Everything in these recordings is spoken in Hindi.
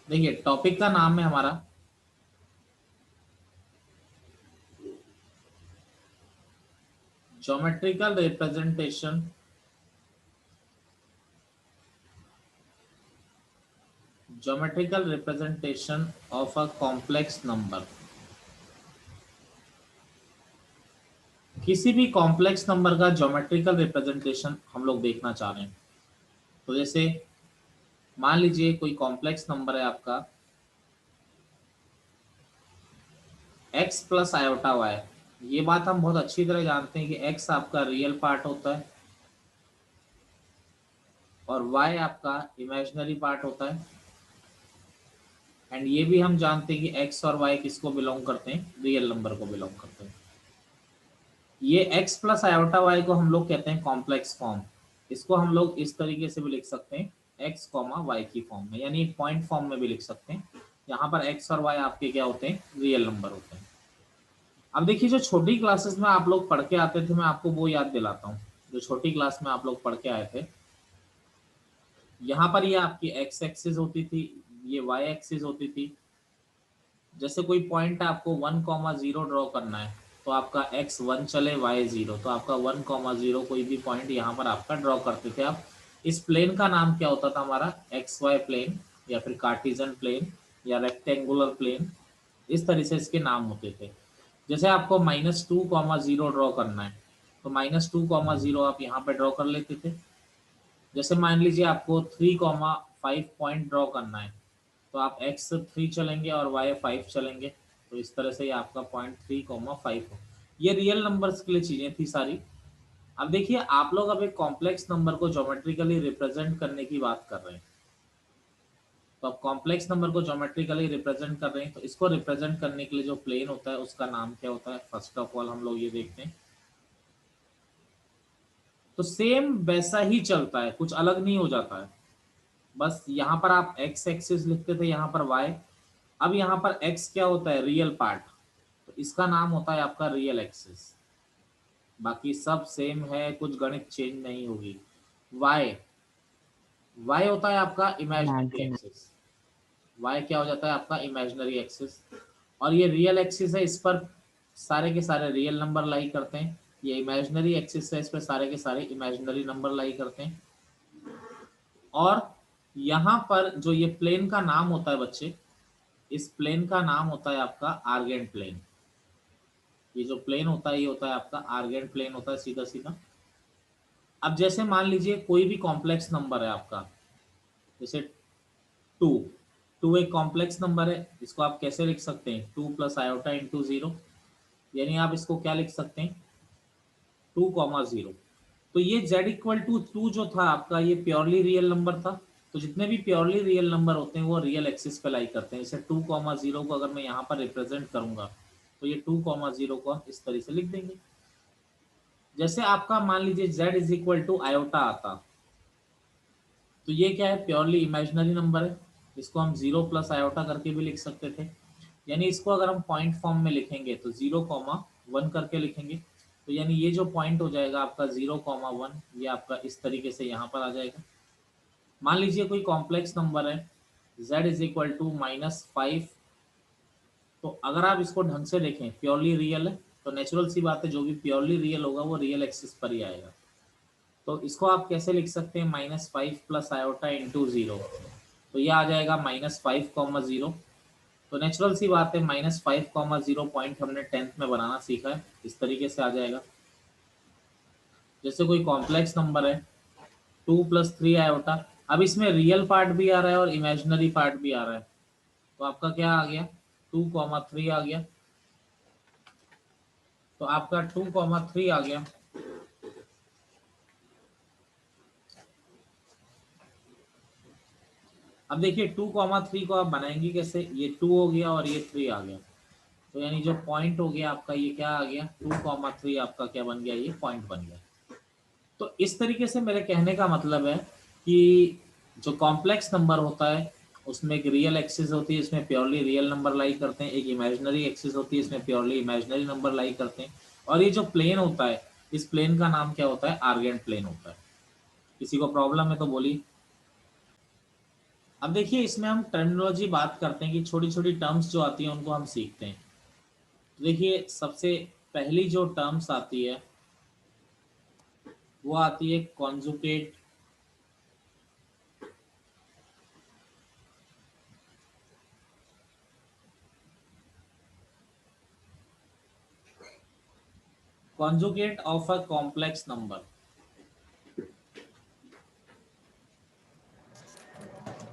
देखिए टॉपिक का नाम है हमारा geometrical representation of a complex number. किसी भी कॉम्प्लेक्स नंबर का ज्योमेट्रिकल रिप्रेजेंटेशन हम लोग देखना चाह रहे हैं। तो जैसे मान लीजिए कोई कॉम्प्लेक्स नंबर है आपका x प्लस आयोटा वाई। ये बात हम बहुत अच्छी तरह जानते हैं कि x आपका रियल पार्ट होता है और y आपका इमेजिनरी पार्ट होता है। एंड ये भी हम जानते हैं कि x और y किसको बिलोंग करते हैं, रियल नंबर को बिलोंग करते हैं। ये x प्लस आयोटा वाई को हम लोग कहते हैं कॉम्प्लेक्स फॉर्म। इसको हम लोग इस तरीके से भी लिख सकते हैं x कॉमा वाई की फॉर्म में, यानी एक पॉइंट फॉर्म में भी लिख सकते हैं। यहाँ पर x और y आपके क्या होते हैं, रियल नंबर होते हैं। अब देखिए जो छोटी क्लासेस में आप लोग पढ़ के आते थे, मैं आपको वो याद दिलाता हूँ। जो छोटी क्लास में आप लोग पढ़ के आए थे, यहाँ पर ये आपकी x एक्सिस होती थी, ये y एक्सिस होती थी। जैसे कोई पॉइंट आपको 1,0 ड्रॉ करना है तो आपका x 1 चले y 0, तो आपका 1,0 कोई भी पॉइंट यहाँ पर आपका ड्रॉ करते थे आप। इस प्लेन का नाम क्या होता था हमारा, एक्स वाई प्लेन या फिर कार्टिजन प्लेन या रेक्टेंगुलर प्लेन, इस तरह से इसके नाम होते थे। जैसे आपको -2,0 ड्रॉ करना है तो -2,0 आप यहाँ पे ड्रॉ कर लेते थे। जैसे मान लीजिए आपको 3,5 पॉइंट ड्रॉ करना है तो आप x 3 चलेंगे और y 5 चलेंगे। तो इस तरह से ये आपका पॉइंट 3,5 हो। ये रियल नंबर्स के लिए चीजें थी सारी। अब देखिए आप लोग अब एक कॉम्प्लेक्स नंबर को ज्योमेट्रिकली रिप्रेजेंट करने की बात कर रहे हैं। तो अब कॉम्प्लेक्स नंबर को ज्योमेट्रिकली रिप्रेजेंट कर रहे हैं तो इसको रिप्रेजेंट करने के लिए जो प्लेन होता है उसका नाम क्या होता है, फर्स्ट ऑफ ऑल हम लोग ये देखते हैं। तो सेम वैसा ही चलता है, कुछ अलग नहीं हो जाता है। बस यहाँ पर आप x एक्सिस लिखते थे, यहाँ पर y। अब यहाँ पर x क्या होता है, रियल पार्ट, तो इसका नाम होता है आपका रियल एक्सिस। बाकी सब सेम है, कुछ गणित चेंज नहीं होगी। y y होता है आपका इमेजिनरी Imaginary. एक्सिस। y क्या हो जाता है आपका इमेजिनरी एक्सिस। और ये रियल एक्सिस है, इस पर सारे के सारे रियल नंबर लाई करते हैं। ये इमेजिनरी एक्सिस है, इस पर सारे के सारे इमेजिनरी नंबर लाई करते हैं। और यहाँ पर जो ये प्लेन का नाम होता है बच्चे, इस प्लेन का नाम होता है आपका आर्गेंट प्लेन। ये जो प्लेन होता है ये होता है आपका आर्गेंट प्लेन होता है, सीधा सीधा। अब जैसे मान लीजिए कोई भी कॉम्प्लेक्स नंबर है आपका, जैसे टू। टू एक कॉम्प्लेक्स नंबर है, इसको आप कैसे लिख सकते हैं, 2 + i/0। यानी आप इसको क्या लिख सकते हैं, 2,0। तो ये z = 2 जो था आपका, ये प्योरली रियल नंबर था। तो जितने भी प्योरली रियल नंबर होते हैं वो रियल एक्सिस पे लाई करते हैं। जैसे 2,0 को अगर मैं यहाँ पर रिप्रेजेंट करूंगा तो ये 2,0 को हम इस तरह से लिख देंगे। जैसे आपका मान लीजिए z = आता, तो ये क्या है, प्योरली इमेजिनरी नंबर है। इसको हम 0 + i करके भी लिख सकते थे। यानी इसको अगर हम पॉइंट फॉर्म में लिखेंगे तो 0,1 करके लिखेंगे। तो यानी ये जो पॉइंट हो जाएगा आपका 0,1, ये आपका इस तरीके से यहाँ पर आ जाएगा। मान लीजिए कोई कॉम्प्लेक्स नंबर है z = -5। तो अगर आप इसको ढंग से देखें, प्योरली रियल है तो नेचुरल सी बात है, जो भी प्योरली रियल होगा वो रियल एक्सिस पर ही आएगा। तो इसको आप कैसे लिख सकते हैं, -5 + i/0। तो ये आ जाएगा -5,0। तो नेचुरल सी बात है, -5,0 पॉइंट हमने 10th में बनाना सीखा है, इस तरीके से आ जाएगा। जैसे कोई कॉम्प्लेक्स नंबर है 2 + 3 i। अब इसमें रियल पार्ट भी आ रहा है और इमेजिनरी पार्ट भी आ रहा है। तो आपका क्या आ गया, 2,3 आ गया। तो आपका 2,3 आ गया। अब देखिए 2,3 को आप बनाएंगे कैसे, ये 2 हो गया और ये 3 आ गया। तो यानी जो पॉइंट हो गया आपका ये क्या आ गया, 2,3 आपका क्या बन गया, ये पॉइंट बन गया। तो इस तरीके से मेरे कहने का मतलब है कि जो कॉम्प्लेक्स नंबर होता है उसमें एक रियल एक्सिस होती है, इसमें प्योरली रियल नंबर लाई करते हैं। एक इमेजिनरी एक्सिस होती है, इसमें प्योरली इमेजिनरी नंबर लाई करते हैं। और ये जो प्लेन होता है, इस प्लेन का नाम क्या होता है, आर्गेंट प्लेन होता है। किसी को प्रॉब्लम है तो बोलिए। अब देखिए इसमें हम टर्मिनोलॉजी बात करते हैं कि छोटी छोटी टर्म्स जो आती हैं उनको हम सीखते हैं। तो देखिए सबसे पहली जो टर्म्स आती है वो आती है conjugate. Conjugate of a complex number.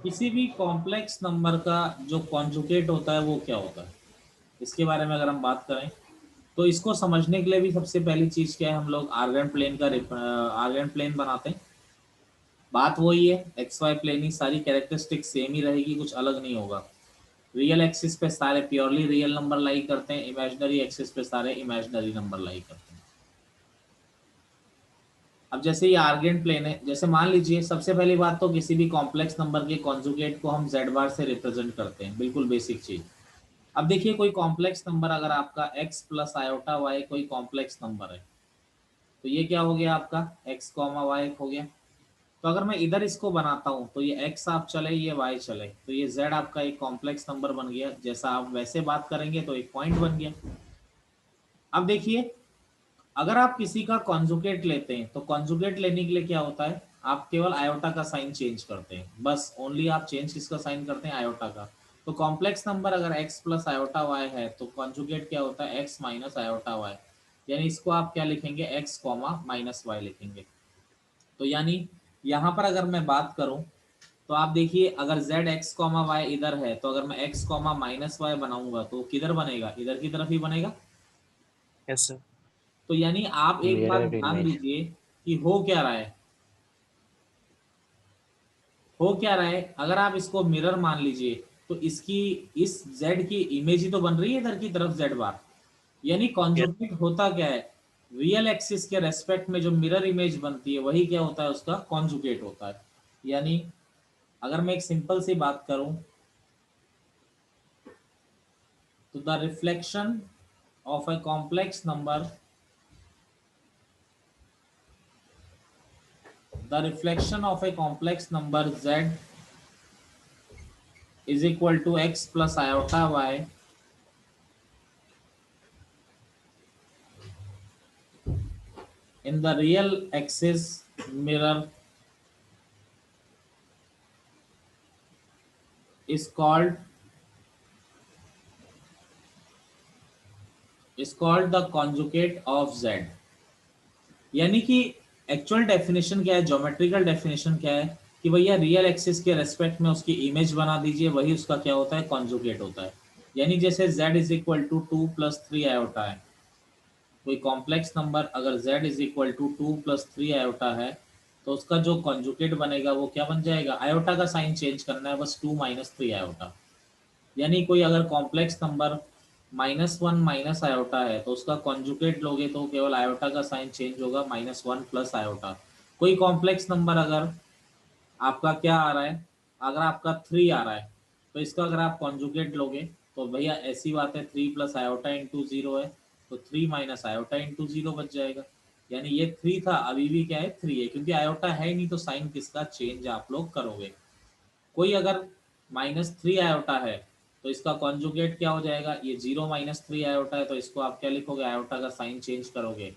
किसी भी कॉम्प्लेक्स नंबर का जो कॉन्जुगेट होता है वो क्या होता है, इसके बारे में अगर हम बात करें तो इसको समझने के लिए भी सबसे पहली चीज क्या है, हम लोग आर्गन प्लेन का आर्गन प्लेन बनाते हैं। बात वही है, एक्स वाई प्लेन ही, सारी कैरेक्टरिस्टिक सेम ही रहेगी, कुछ अलग नहीं होगा। रियल एक्सिस पे सारे प्योरली रियल नंबर लाई करते हैं, इमेजिनरी एक्सिस पे सारे इमेजिनरी नंबर लाई करते हैं। अब जैसे ये आर्गेंट प्लेन है, जैसे मान लीजिए सबसे पहली बात तो किसी भी कॉम्प्लेक्स नंबर के कॉन्जुगेट को हम जेड बार से रिप्रेजेंट करते हैं, बिल्कुल बेसिक चीज। अब देखिए कोई कॉम्प्लेक्स नंबर अगर आपका x प्लस आयोटा वाई कोई कॉम्प्लेक्स नंबर है, तो ये क्या हो गया आपका x कॉमा वाई हो गया। तो अगर मैं इधर इसको बनाता हूँ तो ये x आप चले ये y चले, तो ये z आपका एक कॉम्प्लेक्स नंबर बन गया, जैसा आप वैसे बात करेंगे तो एक पॉइंट बन गया। अब देखिए अगर आप किसी का कॉन्जुगेट लेते हैं तो कॉन्जुगेट लेने के लिए क्या होता है, आप केवल आयोटा का साइन चेंज करते हैं, बस ओनली आप चेंज किसका साइन करते हैं, आयोटा का। तो कॉम्प्लेक्स नंबर अगर x प्लस आयोटा वाई है तो कॉन्जुगेट क्या होता है, x माइनस आयोटा वाई, यानी इसको आप क्या लिखेंगे, x कॉमा माइनस वाई लिखेंगे। तो यानी यहाँ पर अगर मैं बात करूं तो आप देखिए अगर z x कॉमा वाई इधर है तो अगर मैं x कॉमा माइनस वाई बनाऊंगा तो किधर बनेगा, इधर की तरफ ही बनेगा। Yes sir. तो यानी आप एक बात मिरर ध्यान इमेज। दीजिए कि हो क्या रहा है, हो क्या रहा है, अगर आप इसको मिरर मान लीजिए तो इसकी इस z की इमेज ही तो बन रही है इधर की तरफ z बार। यानी यस। कॉन्जुगेट होता क्या है, रियल एक्सिस के रेस्पेक्ट में जो मिरर इमेज बनती है वही क्या होता है, उसका कॉन्जुगेट होता है। यानी अगर मैं एक सिंपल सी बात करूं तो the reflection of a complex number, the reflection of a complex number z is equal to x plus iota y in the real axis mirror is called the conjugate of z। यानी कि एक्चुअल डेफिनेशन क्या है, ज्योमेट्रिकल डेफिनेशन क्या है कि भैया रियल एक्सिस के रेस्पेक्ट में उसकी इमेज बना दीजिए, वही उसका क्या होता है, कॉन्जुगेट होता है। यानी जैसे z is equal to 2 + 3 iota है, कोई कॉम्प्लेक्स नंबर अगर z is equal to 2 + 3 iota है तो उसका जो कॉन्जुगेट बनेगा वो क्या बन जाएगा, आयोटा का साइन चेंज करना है बस, 2 - 3 आयोटा। यानी कोई अगर कॉम्प्लेक्स नंबर -1 माइनस आयोटा है तो उसका कॉन्जुगेट लोगे तो केवल आयोटा का साइन चेंज होगा, -1 + आयोटा। कोई कॉम्प्लेक्स नंबर अगर आपका क्या आ रहा है, अगर आपका 3 आ रहा है तो इसका अगर आप कॉन्जुगेट लोगे तो भैया ऐसी बात है 3 + आयोटा इंटू 0 है, तो 3 - आयोटा इंटू 0 बच जाएगा। यानी ये 3 था, अभी भी क्या है 3 है, क्योंकि आयोटा है ही नहीं तो साइन किसका चेंज आप लोग करोगे। कोई अगर -3 आयोटा है तो इसका कॉन्जुगेट क्या हो जाएगा, ये 0 - 3 आयोटा है तो इसको आप क्या लिखोगे, आयोटा का साइन चेंज करोगे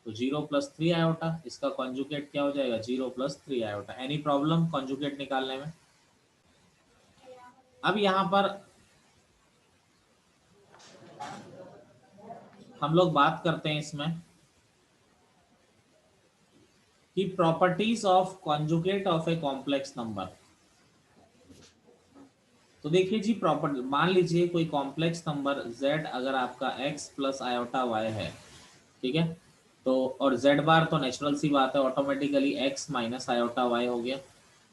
तो 0 + 3 आयोटा, इसका कॉन्जुगेट क्या हो जाएगा, 0 + 3 आयोटा। एनी प्रॉब्लम कॉन्जुगेट निकालने में। अब यहाँ पर हम लोग बात करते हैं इसमें कि properties of conjugate of a complex number. तो देखिए जी प्रॉपर्टी, मान लीजिए कोई कॉम्प्लेक्स नंबर z अगर आपका x प्लस आयोटा y है, ठीक है, तो और z बार तो नेचुरल सी बात है, automatically x minus iota y हो गया।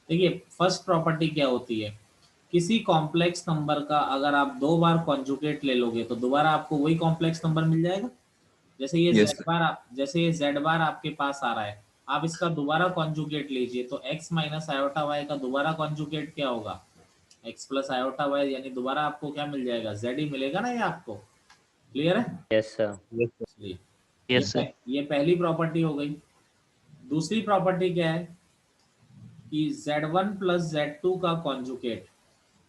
देखिए फर्स्ट प्रॉपर्टी क्या होती है, किसी कॉम्प्लेक्स नंबर का अगर आप 2 बार कॉन्जुगेट ले लोगे तो दोबारा आपको वही कॉम्प्लेक्स नंबर मिल जाएगा। जैसे ये यस z सर। बार आप, जैसे ये z बार आपके पास आ रहा है, आप इसका दोबारा कॉन्जुगेट लीजिए तो x माइनस आयोटा y का दोबारा कॉन्जुगेट क्या होगा, x प्लस आयोटा वाई, यानी दोबारा आपको क्या मिल जाएगा, z ही मिलेगा ना, ये आपको क्लियर है। Yes sir. Yes sir. चलिए यस सर। ये पहली प्रॉपर्टी हो गई। दूसरी प्रॉपर्टी क्या है कि Z1 प्लस Z2 का कॉन्जुगेट,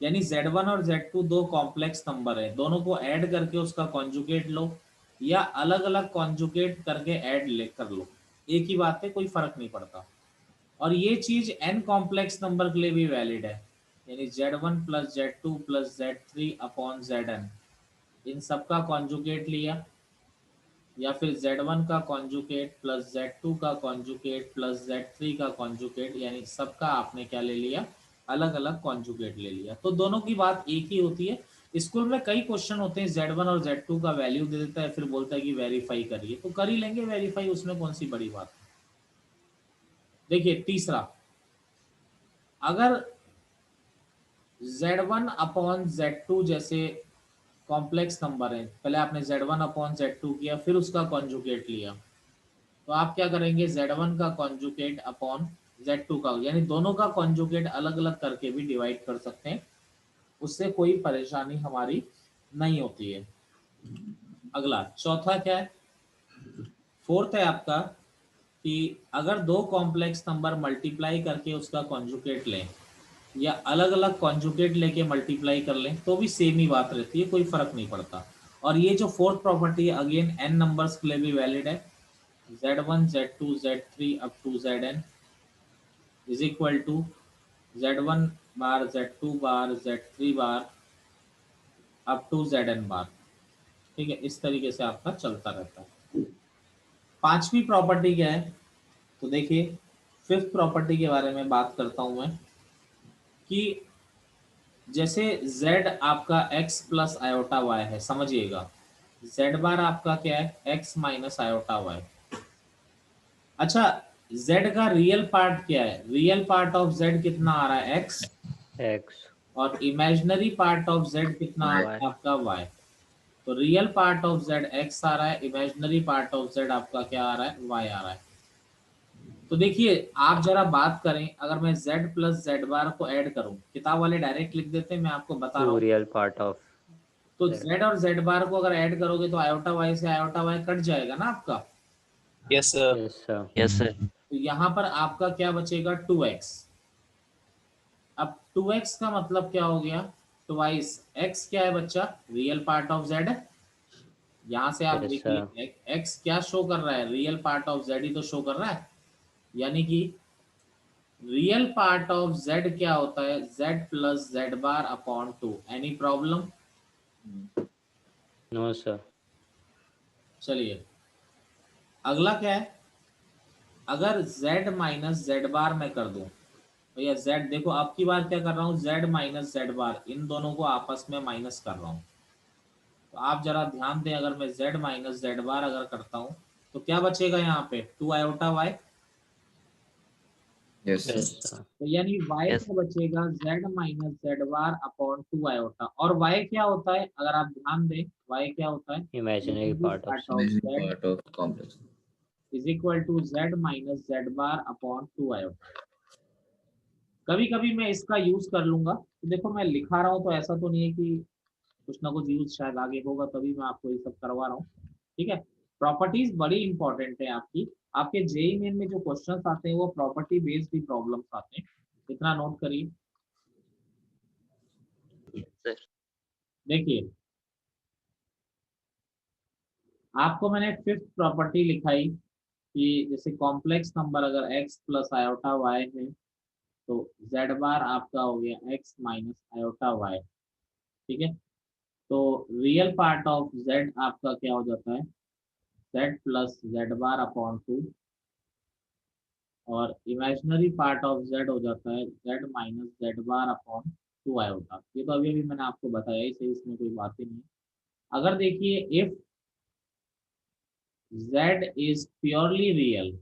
यानी Z1 और Z2 दो कॉम्प्लेक्स नंबर है, दोनों को ऐड करके उसका कॉन्जुगेट लो या अलग अलग कॉन्जुगेट करके ऐड ले कर लो, एक ही बात है, कोई फर्क नहीं पड़ता। और ये चीज n कॉम्प्लेक्स नंबर के लिए भी वैलिड है, यानी Z1 plus Z2 plus Z3 upon Zn, इन सबका कॉन्जुगेट लिया, या फिर Z1 का कॉन्जुगेट प्लस Z2 का कॉन्जुगेट प्लस Z3 का कॉन्जुगेट, यानी सबका आपने क्या ले लिया, अलग अलग कॉन्जुगेट ले लिया, तो दोनों की बात एक ही होती है। स्कूल में कई क्वेश्चन होते हैं, Z1 और Z2 का वैल्यू दे देता है, फिर बोलता है कि वेरीफाई करिए, तो कर ही लेंगे वेरीफाई, उसमें कौन सी बड़ी बात है। देखिए तीसरा, अगर Z1 अपॉन Z2 जैसे कॉम्प्लेक्स नंबर है, पहले आपने Z1 अपॉन Z2 किया, फिर उसका कॉन्जुगेट लिया, तो आप क्या करेंगे, Z1 का कॉन्जुगेट अपॉन Z2 का, यानी दोनों का कॉन्जुगेट अलग अलग करके भी डिवाइड कर सकते हैं, उससे कोई परेशानी हमारी नहीं होती है। अगला चौथा क्या है, फोर्थ है आपका, कि अगर दो कॉम्प्लेक्स नंबर मल्टीप्लाई करके उसका कॉन्जुगेट लें या अलग अलग कॉन्जुगेट लेके मल्टीप्लाई कर लें, तो भी सेम ही बात रहती है, कोई फर्क नहीं पड़ता। और ये जो फोर्थ प्रॉपर्टी है अगेन n नंबर्स के लिए भी वैलिड है, Z1 Z2 Z3 up to Zn is equal to Z1 bar Z2 bar Z3 bar up to Zn bar. ठीक है, इस तरीके से आपका चलता रहता है। पांचवी प्रॉपर्टी क्या है, तो देखिए फिफ्थ प्रॉपर्टी के बारे में बात करता हूं मैं, कि जैसे z आपका x प्लस आयोटा y है, समझिएगा z बार आपका क्या है, x माइनस आयोटा y। अच्छा, z का रियल पार्ट क्या है, रियल पार्ट ऑफ z कितना आ रहा है, x, X और इमेजिनरी पार्ट ऑफ z कितना आ रहा Y है आपका y। तो real part of z x आ रहा है, इमेजिनरी पार्ट ऑफ z आपका क्या आ रहा है, y आ रहा है। तो देखिए आप जरा बात करें, अगर मैं z प्लस z बार को ऐड करूं, किताब वाले डायरेक्ट लिख देते हैं, मैं आपको बता रहा two हूँ, real part of तो Z. z और z बार को अगर ऐड करोगे तो आयोटा y से आयोटा y कट जाएगा ना आपका, yes sir. Yes sir. Yes sir. तो यहाँ पर आपका क्या बचेगा, 2x। अब 2x का मतलब क्या हो गया, ट्वाइस x क्या है बच्चा, रियल पार्ट ऑफ z, यहाँ से आप Yes sir. देखिए x क्या शो कर रहा है, रियल पार्ट ऑफ z ही तो शो कर रहा है, यानी कि रियल पार्ट ऑफ z क्या होता है, z plus z bar upon 2। Any problem? No sir. चलिए अगला क्या है, अगर z माइनस z बार मैं कर दूं, भैया z देखो अब की बार क्या कर रहा हूँ, z माइनस z बार इन दोनों को आपस में माइनस कर रहा हूँ, तो आप जरा ध्यान दें, अगर मैं z माइनस z बार अगर करता हूँ तो क्या बचेगा यहाँ पे, 2 iota y, yes Yes sir. sir. तो यानी y यस। क्या बचेगा, z minus z bar upon 2 iota, और y क्या होता है अगर आप ध्यान दें, y क्या होता है, Imaginary part of part Z. Of imaginary z part of complex. Is equal to z minus z bar upon 2 iota. कभी कभी मैं इसका यूज कर लूंगा, तो देखो मैं लिखा रहा हूँ तो ऐसा तो नहीं है कि कुछ ना कुछ यूज शायद आगे होगा, तभी मैं आपको ये सब करवा रहा हूँ। ठीक है, प्रॉपर्टीज बड़ी इंपॉर्टेंट है आपकी, आपके जेई मेन में जो क्वेश्चंस आते हैं वो प्रॉपर्टी बेस्ड ही प्रॉब्लम्स आते हैं, इतना नोट करिए। सर। देखिए आपको मैंने फिफ्थ प्रॉपर्टी लिखाई कि जैसे कॉम्प्लेक्स नंबर अगर x प्लस आयोटा y है, तो z बार आपका हो गया x माइनस आयोटा y। ठीक है, तो रियल पार्ट ऑफ z आपका क्या हो जाता है, z plus z bar upon 2, और इमेजिनरी पार्ट ऑफ z हो जाता है z minus z bar upon 2 iota. ये तो अभी अभी मैंने आपको बताया ही सही, इसमें कोई बात ही नहीं है। अगर देखिए if z is purely real,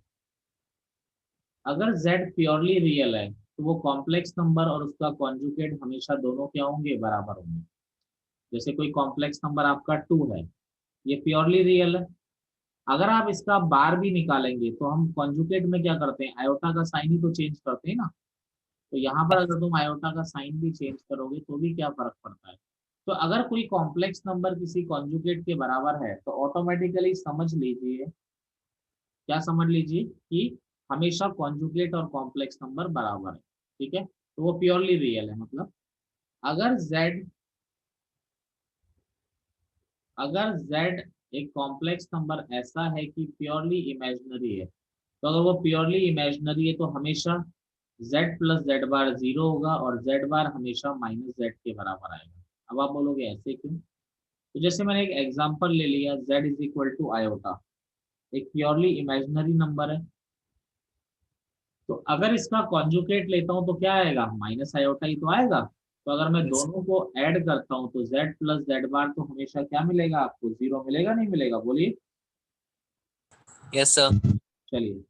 अगर z प्योरली रियल है तो वो कॉम्प्लेक्स नंबर और उसका कॉन्जुगेट हमेशा दोनों क्या होंगे, बराबर होंगे। जैसे कोई कॉम्प्लेक्स नंबर आपका 2 है, ये प्योरली रियल है, अगर आप इसका बार भी निकालेंगे तो हम कॉन्जुगेट में क्या करते हैं, आयोटा का साइन ही तो चेंज करते हैं ना, तो यहाँ पर अगर तुम आयोटा का साइन भी चेंज करोगे तो भी क्या फर्क पड़ता है। तो अगर कोई कॉम्प्लेक्स नंबर किसी कॉन्जुगेट के बराबर है तो ऑटोमेटिकली समझ लीजिए, क्या समझ लीजिए कि हमेशा कॉन्जुगेट और कॉम्प्लेक्स नंबर बराबर है। ठीक है, तो वो प्योरली रियल है। मतलब अगर z एक कॉम्प्लेक्स नंबर ऐसा है कि प्योरली इमेजिनरी है, तो अगर वो प्योरली इमेजिनरी है तो हमेशा z प्लस जेड बार जीरो होगा और z बार हमेशा माइनस जेड के बराबर आएगा। अब आप बोलोगे ऐसे क्यों? तो जैसे मैंने एक एग्जांपल ले लिया, z is equal to iota, एक प्योरली इमेजिनरी नंबर है, तो अगर इसका कॉन्जुगेट लेता हूँ तो क्या आएगा? माइनस आयोटा ही तो आएगा। तो अगर मैं Yes. दोनों को ऐड करता हूँ तो z प्लस जेड बार तो हमेशा क्या मिलेगा आपको? जीरो मिलेगा, नहीं मिलेगा? बोलिए। Yes, sir. चलिए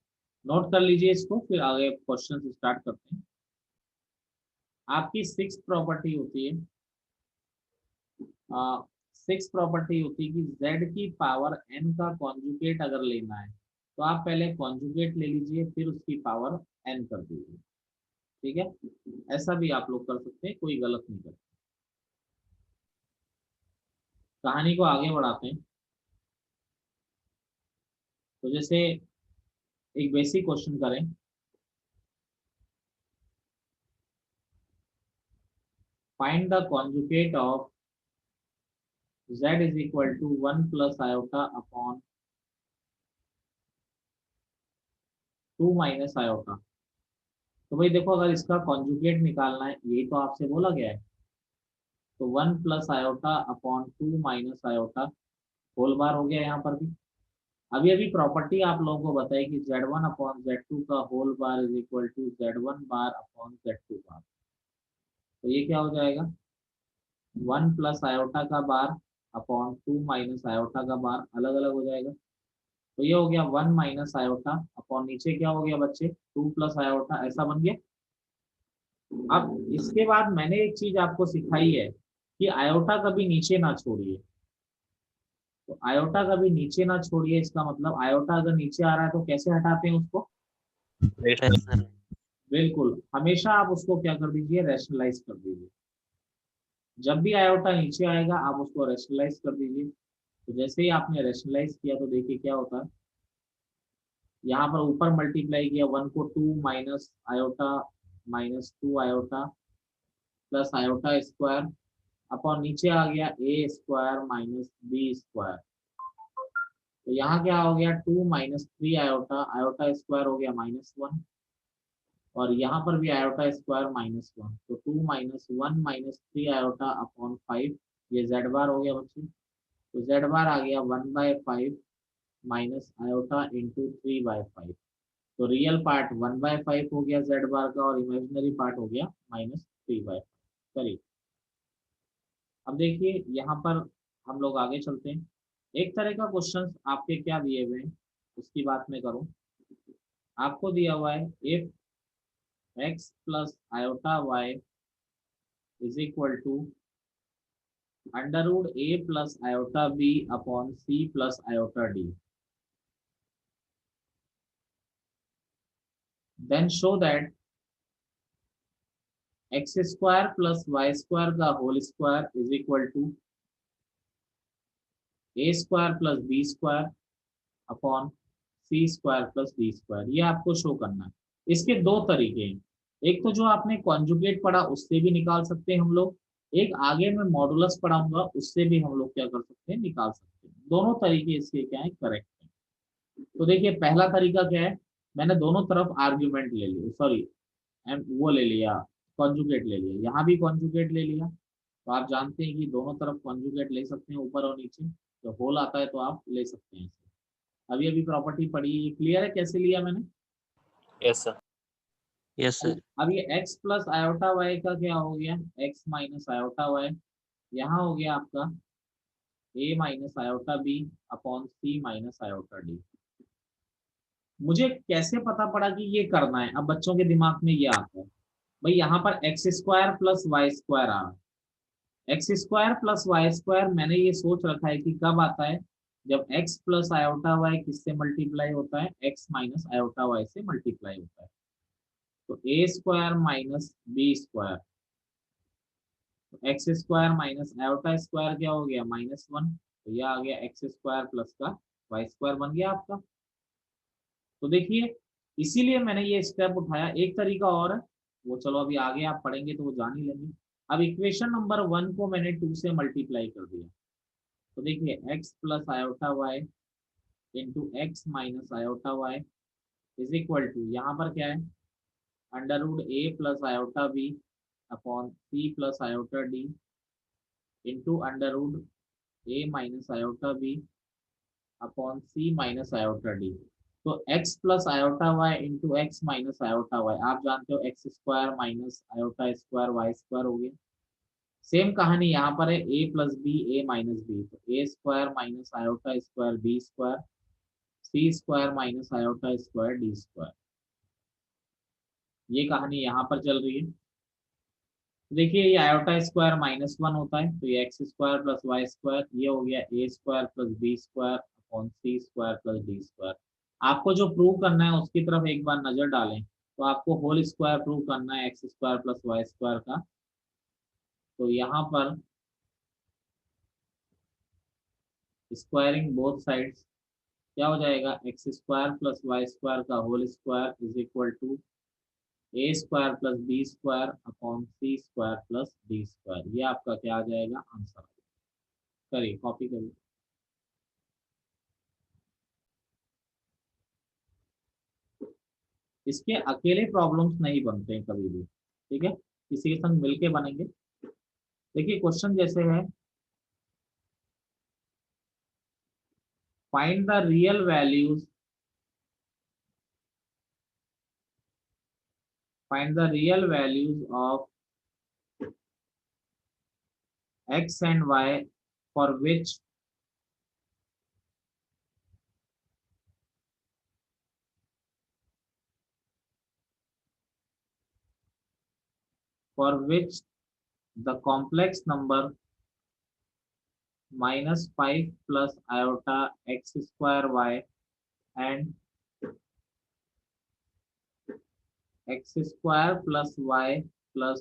नोट कर लीजिए इसको, फिर आगे क्वेश्चन स्टार्ट करते हैं। आपकी सिक्स प्रॉपर्टी होती है, सिक्स प्रॉपर्टी होती है कि z की पावर n का कॉन्जुगेट अगर लेना है तो आप पहले कॉन्जुगेट ले लीजिए, फिर उसकी पावर n कर दीजिए। ठीक है, ऐसा भी आप लोग कर सकते हैं, कोई गलत नहीं करते। कहानी को आगे बढ़ाते हैं। तो जैसे एक बेसिक क्वेश्चन करें, find the conjugate of z is equal to 1 plus iota upon 2 minus iota. तो भाई देखो, अगर इसका कॉन्जुगेट निकालना है, यही तो आपसे बोला गया है, तो 1 plus iota upon 2 minus iota whole bar हो गया यहाँ पर भी। अभी अभी प्रॉपर्टी आप लोगों को बताई कि z1 अपॉन z2 का whole bar is equal to z1 bar upon z2 bar. तो ये क्या हो जाएगा? 1 प्लस आयोटा का बार अपॉन 2 माइनस आयोटा का बार अलग अलग हो जाएगा। तो ये हो गया 1 माइनस आयोटा अपॉन नीचे क्या हो गया बच्चे? 2 प्लस आयोटा, ऐसा बन गया। अब इसके बाद मैंने एक चीज आपको सिखाई है कि आयोटा कभी नीचे ना छोड़िए। तो आयोटा कभी नीचे ना छोड़िए, इसका मतलब आयोटा अगर नीचे आ रहा है तो कैसे हटाते हैं उसको? Yes, sir. बिल्कुल, हमेशा आप उसको क्या कर दीजिए? रैशनलाइज कर दीजिए। जब भी आयोटा नीचे आएगा आप उसको रैशनलाइज कर दीजिए। तो जैसे ही आपने रैशनलाइज किया तो देखिए क्या होता है, यहाँ पर ऊपर मल्टीप्लाई किया 1 को 2 minus iota minus 2 iota plus iota square upon नीचे आ गया a square minus b square. तो यहाँ क्या हो गया? 2 माइनस 3 आयोटा, आयोटा स्क्वायर हो गया -1, और यहाँ पर भी आयोटा स्क्वायर -1, तो 2 माइनस 1 माइनस 3 आयोटा अपॉन 5, ये जेड बार हो गया बच्चे। तो जेड बार आ गया 1/5 माइनस आयोटा इंटू 3/5। तो रियल पार्ट 1/5 हो गया जेड बार का, और इमेजिनरी पार्ट हो गया -3/5। चलिए अब देखिए यहाँ पर हम लोग आगे चलते हैं। एक तरह का क्वेश्चन आपके क्या दिए हुए हैं उसकी बात मैं करूं। आपको दिया हुआ है if x plus iota y is equal to under root a plus iota b upon c plus iota d, then show that x square plus Y square का whole square is equal to a square plus b square upon c square plus d square. ये आपको शो करना है। इसके दो तरीके हैं, एक तो जो आपने कॉन्जुगेट पढ़ा उससे भी निकाल सकते हैं हम लोग, एक आगे मैं मॉडुलस पढ़ाऊंगा उससे भी हम लोग क्या कर सकते हैं? निकाल सकते हैं। दोनों तरीके इसके क्या है? करेक्ट है। तो देखिए पहला तरीका क्या है, मैंने दोनों तरफ आर्ग्यूमेंट ले लिया, सॉरी वो ले लिया, कॉन्जुगेट ले लिया, यहाँ भी कॉन्जुगेट ले लिया। तो आप जानते हैं कि दोनों तरफ कॉन्जुगेट ले सकते हैं, ऊपर और नीचे। तो होल आता है तो आप ले सकते हैं इसे। अभी अभी प्रॉपर्टी पढ़ी, ये क्लियर है कैसे लिया मैंने? Yes, sir. Yes, sir. अब ये x प्लस आयोटा वाई का क्या हो गया? x माइनस आयोटा वाई, यहाँ हो गया आपका a minus iota B upon C minus iota D. मुझे कैसे पता पड़ा कि ये करना है? अब बच्चों के दिमाग में ये आता है, भाई यहाँ पर x square plus Y square आ रहा है। X square plus Y square मैंने ये सोच रखा है कि कब आता है? जब x प्लस आयोटा वाई किससे मल्टीप्लाई होता है? x माइनस आयोटा वाई से मल्टीप्लाई होता है। तो a square minus b square, x square minus iota square क्या हो गया? -1। तो यह आ गया एक्स स्क्वायर प्लस का वाई स्क्वायर बन गया आपका। तो देखिए इसीलिए मैंने ये स्टेप उठाया। एक तरीका और है, वो चलो अभी आगे आप पढ़ेंगे तो वो जान ही लेंगे। अब इक्वेशन नंबर 1 को मैंने 2 से मल्टीप्लाई कर दिया, तो देखिए x plus iota y into x minus iota y is equal to, यहाँ पर क्या है, under root a plus iota B upon c plus iota d into under root a minus iota B upon C minus iota d. तो x plus iota y into x minus iota y, आप जानते हो x square minus iota square y square हो गया। सेम कहानी यहाँ पर है, ए plus b a minus b, तो a square minus iota square b square c square minus iota square d square, ये कहानी यहाँ पर चल रही है। तो देखिए ये आयोटा स्क्वायर -1 होता है, तो ये x square plus Y square, ये हो गया a square plus b square upon c square plus d square. आपको जो प्रूव करना है उसकी तरफ एक बार नजर डालें, तो आपको होल स्क्वायर प्रूव करना है x square plus Y square का। तो यहाँ पर स्क्वायरिंग बोथ साइड्स क्या हो जाएगा, x square plus Y square का whole square is equal to a square plus b square upon c square plus d square. ये आपका क्या आ जाएगा, आंसर। करिए कॉपी करिए। इसके अकेले प्रॉब्लम्स नहीं बनते हैं कभी भी, ठीक है, किसी के संग मिलके बनेंगे। देखिए क्वेश्चन जैसे है, find the real values, find the real values of x and y for which the complex number -5 plus iota x square y and x square plus y plus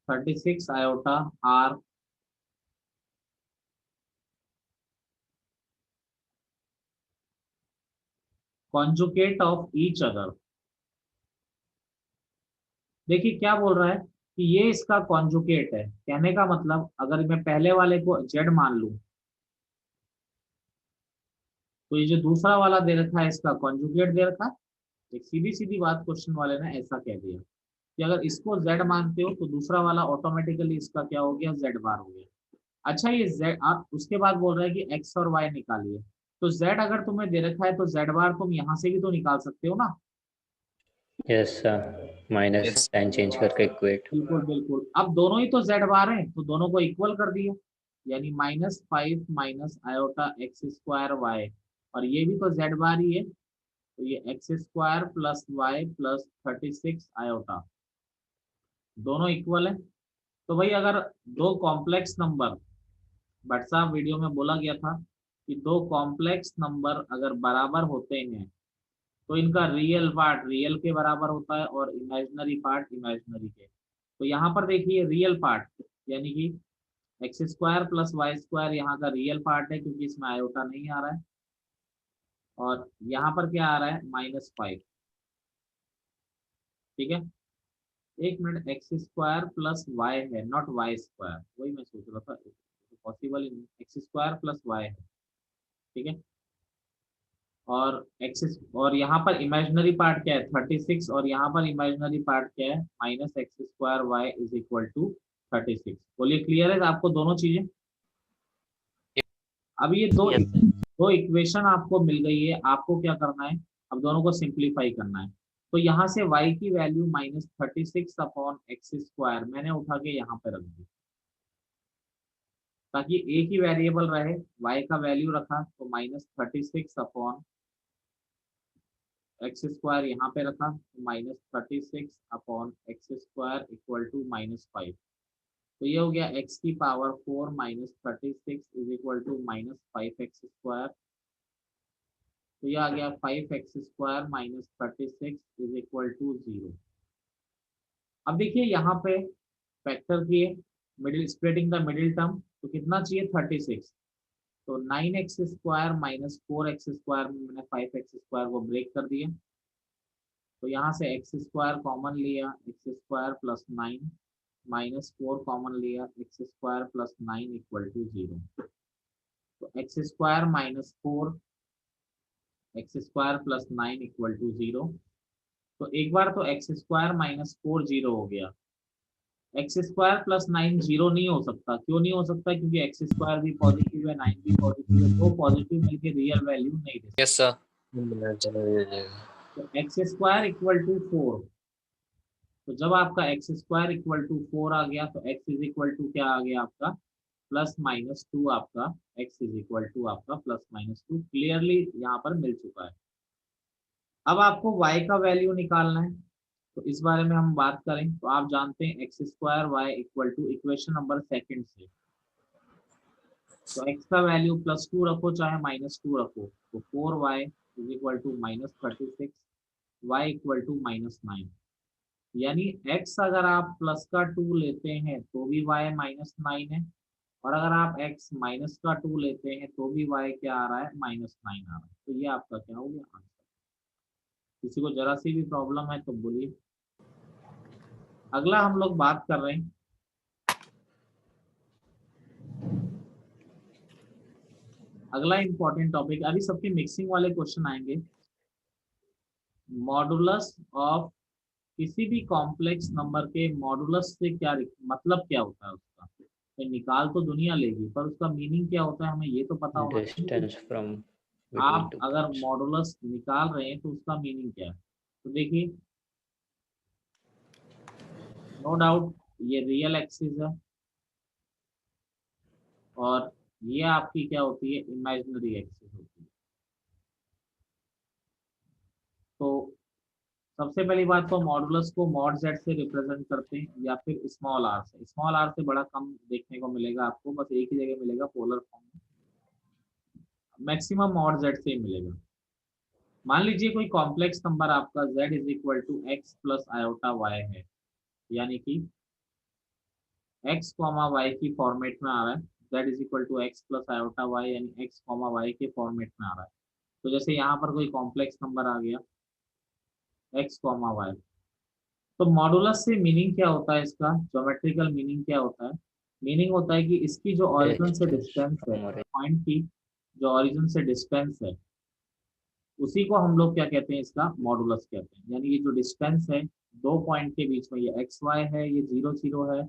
36 iota are conjugate of each other। देखिए क्या बोल रहा है कि ये इसका कॉन्जुगेट है, कहने का मतलब अगर मैं पहले वाले को z मान लूं, तो ये जो दूसरा वाला दे रखा है इसका कॉन्जुगेट दे रखा है। एक सीधी सीधी बात क्वेश्चन वाले ने ऐसा कह दिया कि अगर इसको z मानते हो तो दूसरा वाला ऑटोमेटिकली इसका क्या हो गया, z बार हो गया। अच्छा ये z, आप उसके बाद बोल रहे हैं कि x और y निकालिए, तो z अगर तुम्हें दे रखा है तो z बार तुम यहाँ से भी तो निकाल सकते हो ना। Yes sir, minus Yes. Sign change करके इक्वेट। बिल्कुल बिल्कुल, अब दोनों ही तो z बार है तो दोनों को इक्वल कर दिया, यानी -5 minus iota X square Y, और ये भी तो z बार ही है, तो ये x square plus Y plus 36 iota, दोनों इक्वल है। तो भाई अगर दो कॉम्प्लेक्स नंबर, बट साहब वीडियो में बोला गया था कि दो कॉम्प्लेक्स नंबर अगर बराबर होते हैं तो इनका रियल पार्ट रियल के बराबर होता है और इमेजिनरी पार्ट इमेजिनरी के। तो यहाँ पर देखिए रियल पार्ट यानी कि X square plus Y square यहाँ का रियल पार्ट है क्योंकि इसमें आयोटा नहीं आ रहा है, और यहाँ पर क्या आ रहा है, -5, ठीक है। एक minute, X square plus Y है नॉट वाई स्क्वायर, वही मैं सोच रहा था, possible X square plus Y है, ठीक है। और एक्स और यहाँ पर इमेजिनरी पार्ट क्या है 36, और यहाँ पर इमेजिनरी पार्ट क्या है -x² y is equal to 36। बोलिए क्लियर है आपको दोनों चीजें। अब ये Yes, sir. दो इक्वेशन आपको मिल गई है, आपको क्या करना है, अब दोनों को सिंप्लीफाई करना है। तो यहाँ से y की वैल्यू -36 अपॉन x² मैंने उठा के यहाँ पे रख दी, ताकि एक ही वेरिएबल रहे, y का वैल्यू रखा तो -36 अपॉन x² यहाँ पे रखा, -36 अपॉन x² इक्वल टू -5। तो ये हो गया x की power 4 -36 is equal to -5x²। तो ये आ गया 5x² -36 इज इक्वल टू 0। अब देखिए यहाँ पे फैक्टर किए, middle splitting the middle term, तो कितना चाहिए 36, तो 9x² -4x² में मैंने 5x² को ब्रेक कर दिया, तो यहाँ से एक्स स्क्वायर कॉमन लिया, x square plus 9 minus 4 common लिया, x square plus 9 equal to 0। तो x square minus 4 x square plus 9 equal to 0। तो एक बार तो एक्स स्क्वायर माइनस 4 0 हो गया। एक्स स्क्वायर प्लस 9 0 नहीं हो सकता। क्यों नहीं हो सकता? क्योंकि एक्स स्क्वायर भी पॉजिटिव है, 9 भी पॉजिटिव है, दो पॉजिटिव मिलकर रियल वैल्यू नहीं दे सकते। Yes sir. चलो ये जाएगा। तो एक्स स्क्वायर इक्वल टू 4। तो जब आपका एक्स स्क्वायर इक्वल टू 4 आ गया तो एक्स इज इक्वल टू क्या आ गया आपका? Plus minus 2। आपका एक्स इज इक्वल टू आपका प्लस माइनस 2 क्लियरली यहाँ पर मिल चुका है। अब आपको y का वैल्यू निकालना है, तो इस बारे में हम बात करें तो आप जानते हैं X square Y equal to equation number second से। तो x का वैल्यू प्लस 2 रखो चाहे माइनस 2 रखो, तो 4y is equal to minus 36, y equal to minus 9। यानी x अगर आप प्लस का 2 लेते हैं तो भी y माइनस 9 है, और अगर आप x माइनस का 2 लेते हैं तो भी y क्या आ रहा है? माइनस 9 आ रहा है। तो ये आपका क्या हो गया? आंसर। किसी को जरा सी भी प्रॉब्लम है तो बोलिए। अगला हम लोग बात कर रहे हैं अगला इंपॉर्टेंट टॉपिक, अभी सबके मिक्सिंग वाले क्वेश्चन आएंगे। मॉडुलस ऑफ किसी भी कॉम्प्लेक्स नंबर के मॉडुलस से क्या मतलब क्या होता है उसका? तो निकाल तो दुनिया लेगी, पर उसका मीनिंग क्या होता है हमें ये तो पता होना चाहिए। Distance from between आप two अगर points. मॉडुलस निकाल रहे हैं तो उसका मीनिंग क्या है? तो देखिए, नो डाउट ये रियल एक्सिस है और ये आपकी क्या होती है? इमेजिनरी एक्सिस होती है। तो सबसे पहली बात तो मॉडुलस को मॉड जेड से रिप्रेजेंट करते हैं या फिर स्मॉल आर से। स्मॉल आर से बड़ा कम देखने को मिलेगा आपको, बस एक ही जगह मिलेगा पोलर फॉर्म में, मैक्सिमम मॉड जेड से ही मिलेगा। मान लीजिए कोई कॉम्प्लेक्स नंबर आपका z is equal to X plus iota Y है, यानी कि x कॉमा वाई की फॉर्मेट में आ रहा है। z is equal to X plus iota Y यानी x कॉमा वाई के फॉर्मेट में आ रहा है। तो जैसे यहाँ पर कोई कॉम्प्लेक्स नंबर आ गया x कॉमा वाई, तो मॉडुलस से मीनिंग क्या होता है? इसका ज्योमेट्रिकल मीनिंग क्या होता है? मीनिंग होता है कि इसकी जो ओरिजिन से Distance डिस्टेंस है, from origin. पॉइंट की जो ओरिजिन से डिस्टेंस है, उसी को हम लोग क्या कहते हैं? इसका मॉडुलस कहते हैं। यानी ये जो डिस्टेंस है दो पॉइंट के बीच में, ये एक्स वाई है, ये 0 0 है।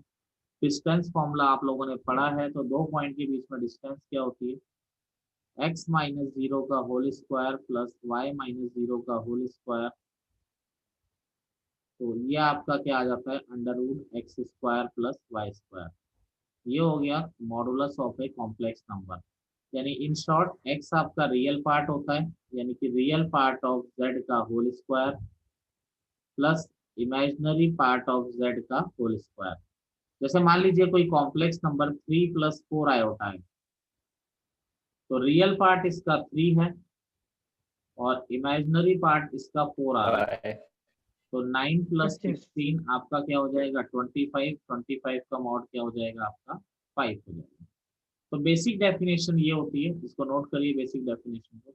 डिस्टेंस फॉर्मूला आप लोगों ने पढ़ा है, तो दो पॉइंट के बीच में डिस्टेंस क्या होती है? एक्स माइनस 0 का whole square plus Y minus 0 का होल स्क्वायर। तो ये आपका क्या आ जाता है? Under root X square plus Y square. ये हो गया modulus of a complex number. यानी इन शॉर्ट एक्स आपका रियल पार्ट होता है, यानी कि रियल पार्ट ऑफ जेड का whole square plus imaginary part of Z का होल स्क्वायर। जैसे मान लीजिए कोई कॉम्प्लेक्स नंबर 3 प्लस 4 आयोटा है, तो रियल पार्ट इसका 3 है और इमेजिनरी पार्ट इसका 4 आ रहा है। Y. तो 9 प्लस 16 आपका क्या हो जाएगा? 25। 25 का मॉड क्या हो जाएगा आपका? 5 हो जाएगा। तो बेसिक डेफिनेशन ये होती है, इसको नोट करिए बेसिक डेफिनेशन को।